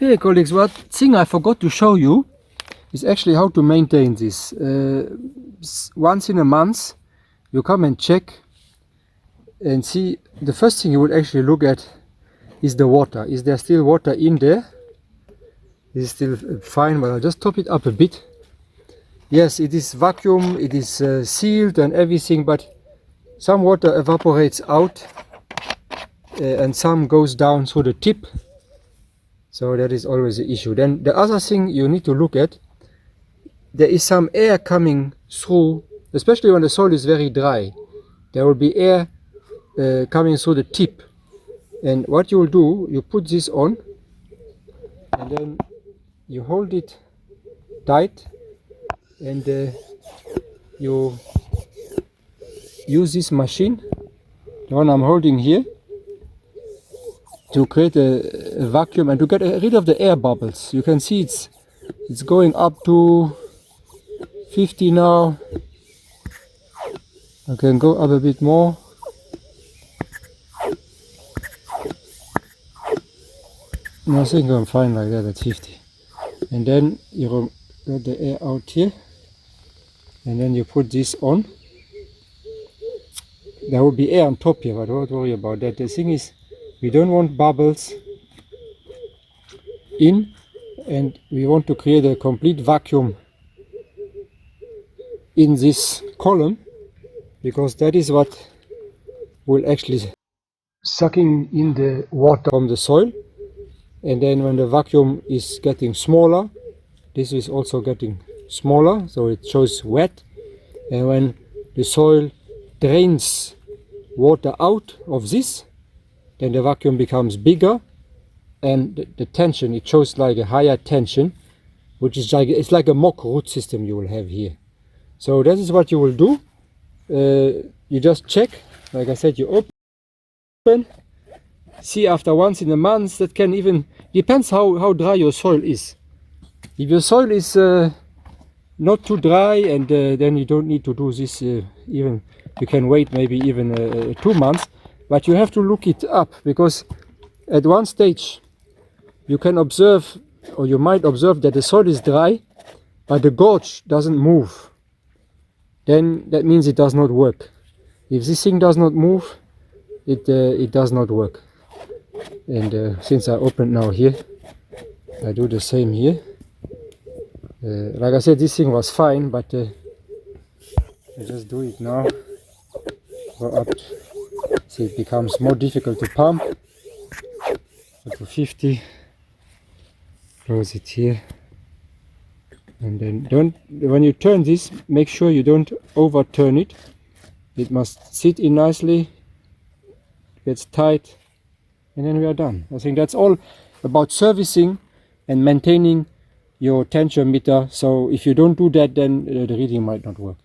Okay, colleagues, one thing I forgot to show you is actually how to maintain this. Once in a month you come and check and see. The first thing you would actually look at is the water. Is there still water in there? Is it still fine? Well, I'll just top it up a bit. Yes, it is vacuum, it is sealed and everything, but some water evaporates out and some goes down through the tip. So that is always the issue. Then the other thing you need to look at, there is some air coming through, especially when the soil is very dry. There will be air coming through the tip. And what you will do, you put this on and then you hold it tight and you use this machine, the one I'm holding here, to create a vacuum and to get rid of the air bubbles. You can see it's going up to 50 now. I can go up a bit more. I think I'm fine like that at 50. And then you get the air out here and then you put this on. There will be air on top here, but don't worry about that. The thing is, we don't want bubbles in, and we want to create a complete vacuum in this column, because that is what will actually sucking in the water from the soil. And then when the vacuum is getting smaller, this is also getting smaller, so it shows wet. And when the soil drains water out of this, then the vacuum becomes bigger, and the tension, it shows like a higher tension, which is like, it's like a mock root system you will have here. So that is what you will do. You just check, like I said, you open, see after once in a month. That can even, depends how dry your soil is. If your soil is not too dry, and then you don't need to do this, even you can wait maybe even 2 months. But you have to look it up, because at one stage you can observe, or you might observe, that the soil is dry but the gorge doesn't move. Then that means it does not work. If this thing does not move, it does not work. And since I opened now here, I do the same here. Like I said, this thing was fine, but I just do it now. Go up. See, it becomes more difficult to pump. Go to 50. Close it here. And then when you turn this, make sure you don't overturn it. It must sit in nicely, gets tight, and then we are done. I think that's all about servicing and maintaining your tensiometer. So if you don't do that, then the reading might not work.